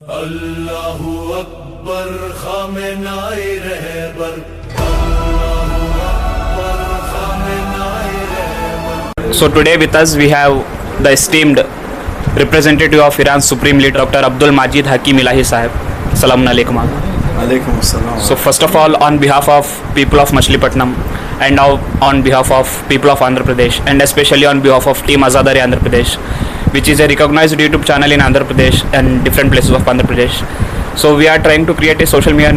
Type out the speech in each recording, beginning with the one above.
Allahu Akbar, Khamenei Rehbar. So today with us we have the esteemed representative of Iran's Supreme Leader Dr.Abdul Majid Hakim Ilahi Sahib. Assalamu alaikum. Alaikum assalam. So first of all, on behalf of people of Machilipatnam and now on behalf of people of Andhra Pradesh and especially on behalf of Team AZADARI Andhra Pradesh, which is a recognized YouTube channel in Andhra Pradesh and different places of Andhra Pradesh. So we are trying to create a social media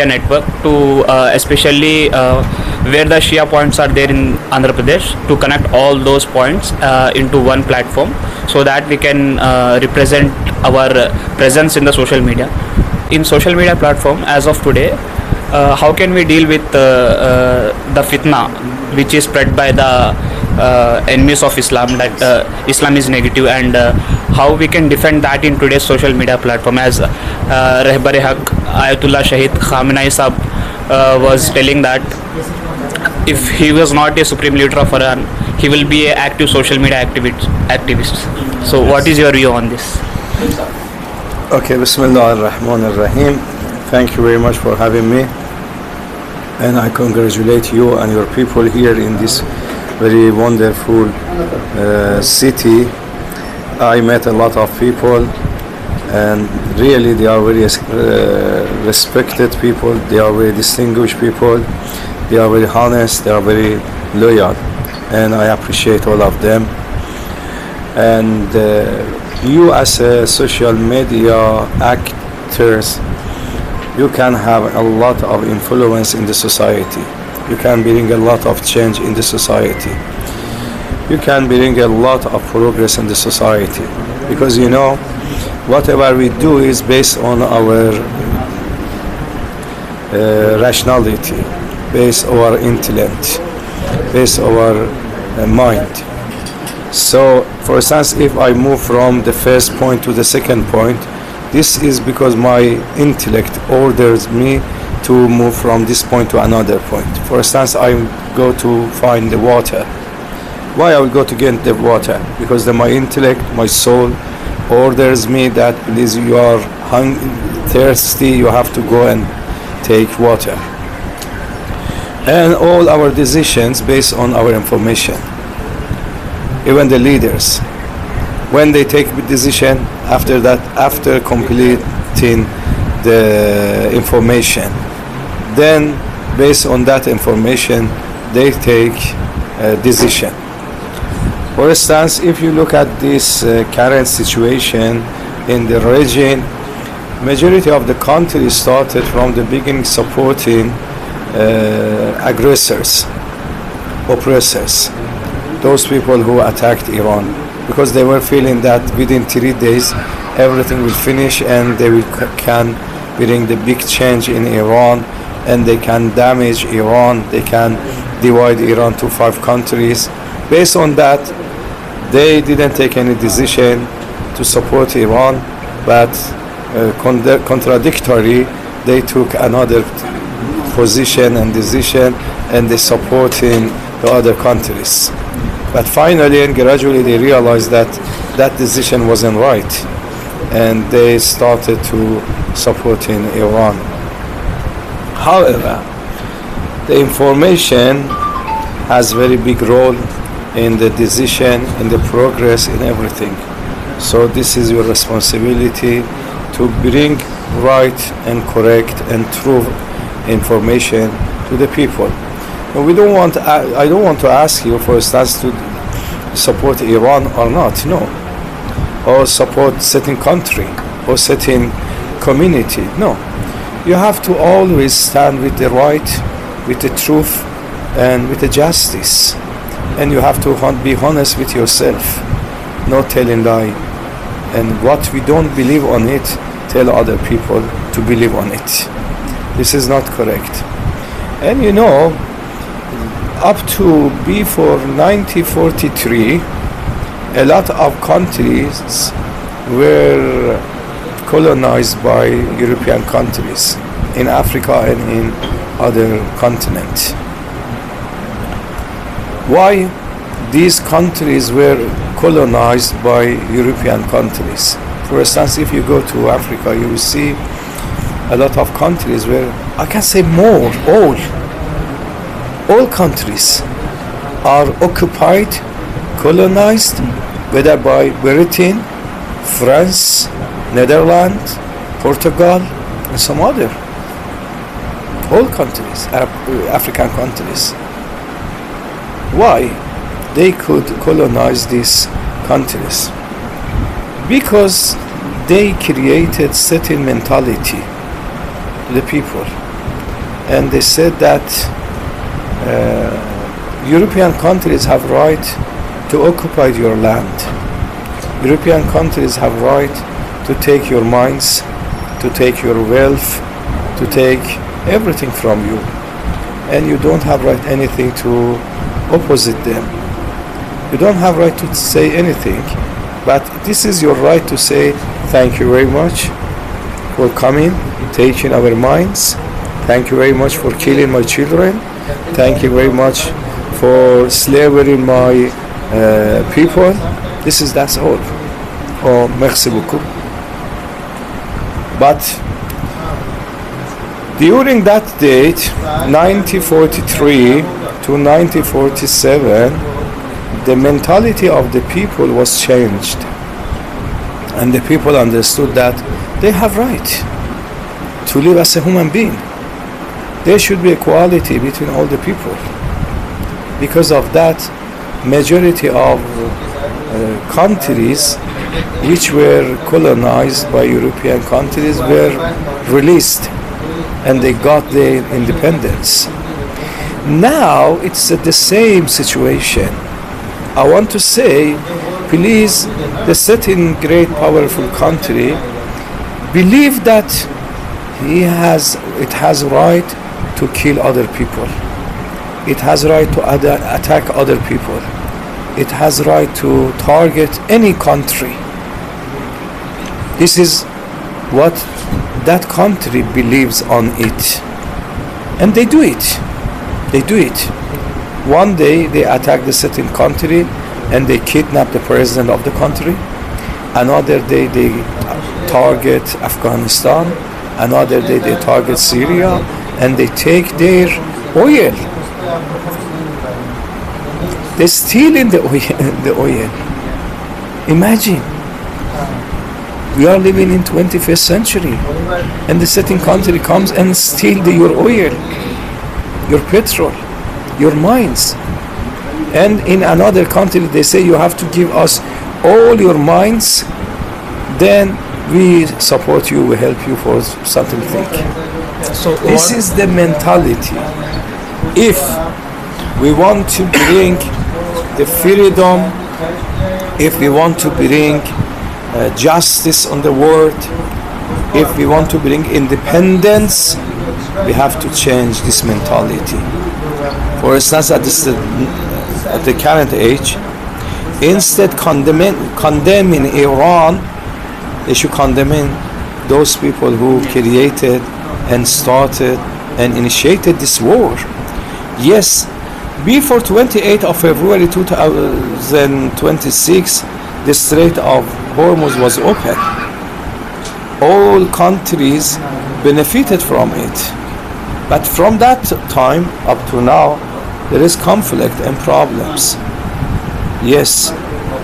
network to especially where the Shia points are there in Andhra Pradesh, to connect all those points into one platform so that we can represent our presence in the social media. In social media platform as of today, how can we deal with the fitna which is spread by the enemies of Islam, that Islam is negative, and how we can defend that in today's social media platform, as Rehbar-e-Haq Ayatollah Shahid Khamenei Sahab was telling that if he was not a supreme leader of Iran, he will be an active social media activist. So what is your view on this? Okay, Bismillah ar-Rahman ar-Rahim. Thank you very much for having me. And I congratulate you and your people here in this very wonderful city. I met a lot of people and really they are very respected people, they are very distinguished people, they are very honest, they are very loyal, and I appreciate all of them. And you as a social media actors, you can have a lot of influence in the society. You can bring a lot of change in the society. You can bring a lot of progress in the society, because you know whatever we do is based on our rationality, based on our intellect, based on our mind. So for instance, if I move from the first point to the second point, this is because my intellect orders me to move from this point to another point. For instance, I go to find the water. Why I will go to get the water? Because my intellect, my soul orders me that please, you are thirsty, you have to go and take water. And all our decisions based on our information. Even the leaders, when they take a decision, after that, after completing the information, then based on that information they take a decision. For instance, if you look at this current situation in the region, majority of the countries started from the beginning supporting aggressors, oppressors, those people who attacked Iran, because they were feeling that within 3 days everything will finish and they can bring the big change in Iran, and they can damage Iran, they can divide Iran to 5 countries. Based on that, they didn't take any decision to support Iran, but contradictory, they took another position and decision, and they supporting the other countries. But finally and gradually they realized that that decision wasn't right, and they started to support in Iran. However, the information has very big role in the decision, in the progress, in everything. So this is your responsibility to bring right and correct and true information to the people. And I don't want to ask you, for instance, to support Iran or not, no, or support certain country or certain community, no. You have to always stand with the right, with the truth, and with the justice, and you have to be honest with yourself, not telling lie, and what we don't believe on it, tell other people to believe on it. This is not correct. And you know, up to before 1943, a lot of countries were colonized by European countries in Africa and in other continents. Why these countries were colonized by European countries? For instance, if you go to Africa, you will see a lot of countries where I can say more, all countries are occupied, colonized, whether by Britain, France, Netherlands, Portugal, and some other. All countries, African countries. Why they could colonize these countries? Because they created certain mentality to the people, and they said that European countries have right to occupy your land. European countries have right to take your mines, to take your wealth, to take everything from you, and you don't have right anything to opposite them. You don't have right to say anything, but this is your right to say thank you very much for coming, taking our mines. Thank you very much for killing my children. Thank you very much for slaving my people. That's all. Oh, merci beaucoup. But during that date, 1943 to 1947, the mentality of the people was changed, and the people understood that they have right to live as a human being. There should be equality between all the people. Because of that, majority of countries which were colonized by European countries were released, and they got their independence. Now it's the same situation. I want to say, please, the certain great powerful country believe that it has right to kill other people. It has right to attack other people. It has right to target any country. This is what that country believes on it, and they do it. They do it. One day they attack the certain country and they kidnap the president of the country. Another day they target Afghanistan. Another day they target Syria, and they take their oil. They steal in the oil. Imagine. We are living in 21st century, and the certain country comes and steal your oil, your petrol, your mines. And in another country they say you have to give us all your mines, then we support you, we help you for something. So this is the mentality. If we want to bring the freedom, if we want to bring justice on the world, if we want to bring independence, we have to change this mentality. For instance, at the current age, instead condemning Iran, they should condemn those people who created and started and initiated this war. Yes, before 28th of February 2026, the Strait of Hormuz was open. All countries benefited from it. But from that time up to now, there is conflict and problems. Yes.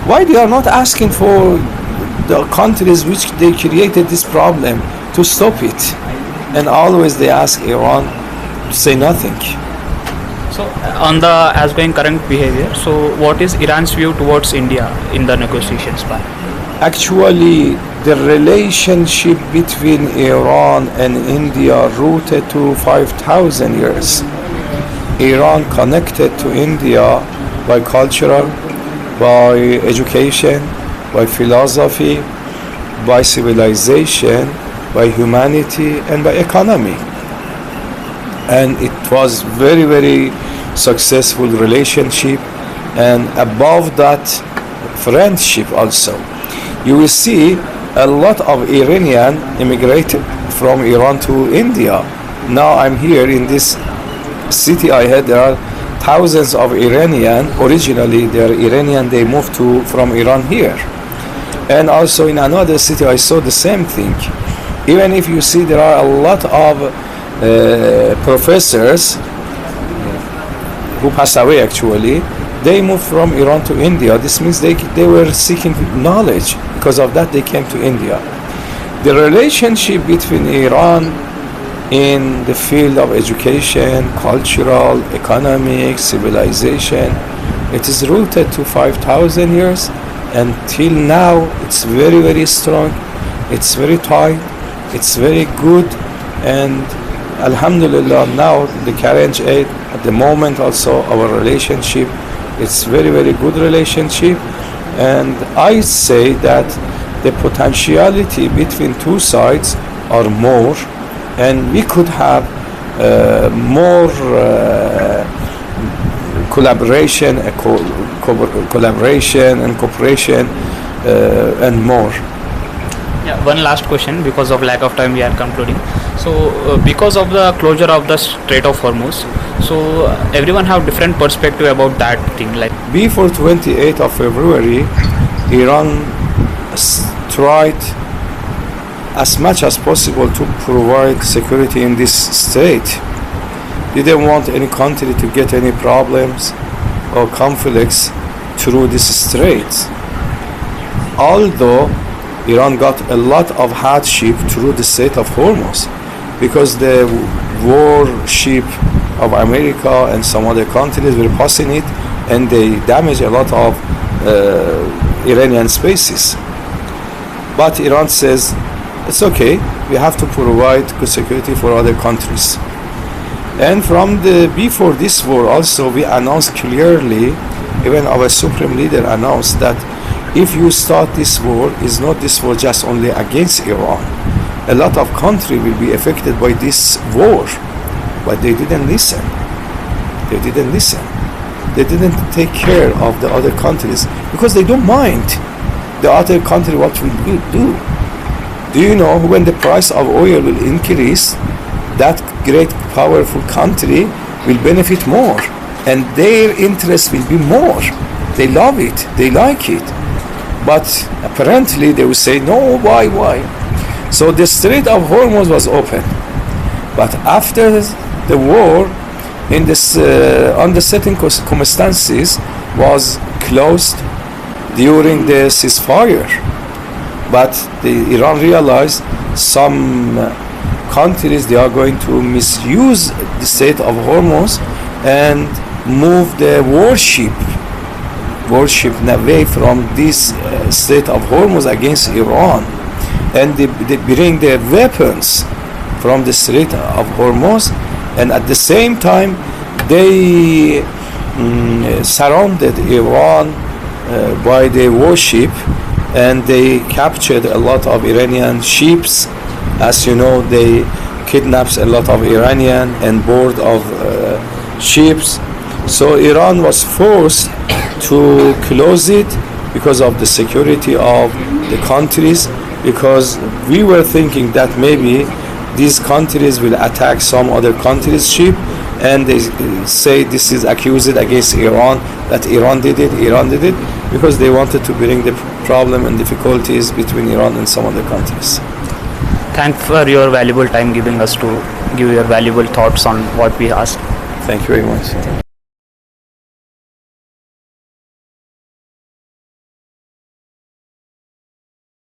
Why they are not asking for the countries which they created this problem to stop it? And always they ask Iran to say nothing. So, on the as going current behavior, so what is Iran's view towards India in the negotiations part? Actually, the relationship between Iran and India rooted to 5,000 years. Iran connected to India by cultural, by education, by philosophy, by civilization, by humanity, and by economy. And it was very, very successful relationship, and above that, friendship also. You will see a lot of Iranian immigrated from Iran to India. Now I'm here in this city I had, there are thousands of Iranian, originally they are Iranian, they moved from Iran here. And also in another city I saw the same thing. Even if you see there are a lot of professors who passed away actually, they moved from Iran to India. This means they were seeking knowledge. Because of that they came to India. The relationship between Iran in the field of education, cultural, economic, civilization, it is rooted to 5,000 years, and till now it's very, very strong, it's very tight, it's very good, and Alhamdulillah now the current age, at the moment also our relationship, it's very, very good relationship, and I say that the potentiality between two sides are more, and we could have more collaboration, collaboration and cooperation, and more. Yeah, one last question, because of lack of time we are concluding. So because of the closure of the Strait of Hormuz, so everyone have different perspective about that thing. Like before 28th of February, Iran tried as much as possible to provide security in this state. They didn't want any country to get any problems or conflicts through this strait. Although Iran got a lot of hardship through the Strait of Hormuz, because the warship of America and some other countries were passing it, and they damaged a lot of Iranian spaces. But Iran says, it's okay, we have to provide good security for other countries. And from the before this war also, we announced clearly, even our supreme leader announced that if you start this war, is not this war just only against Iran. A lot of countries will be affected by this war, but they didn't listen. They didn't listen. They didn't take care of the other countries because they don't mind the other country what will do. Do you know when the price of oil will increase, that great powerful country will benefit more, and their interest will be more. They love it, they like it. But apparently they will say, no, why? So the Strait of Hormuz was open. But after the war, in this uncertain circumstances, was closed during the ceasefire. But Iran realized some countries, they are going to misuse the Strait of Hormuz and move the warship away from this Strait of Hormuz against Iran, and they bring the weapons from the Strait of Hormuz, and at the same time they surrounded Iran by the warship, and they captured a lot of Iranian ships. As you know, they kidnapped a lot of Iranian and board of ships. So Iran was forced to close it because of the security of the countries, because we were thinking that maybe these countries will attack some other countries' ship, and they say this is accused against Iran, that Iran did it, because they wanted to bring the problem and difficulties between Iran and some other countries. Thanks for your valuable time giving us to give your valuable thoughts on what we asked. Thank you very much.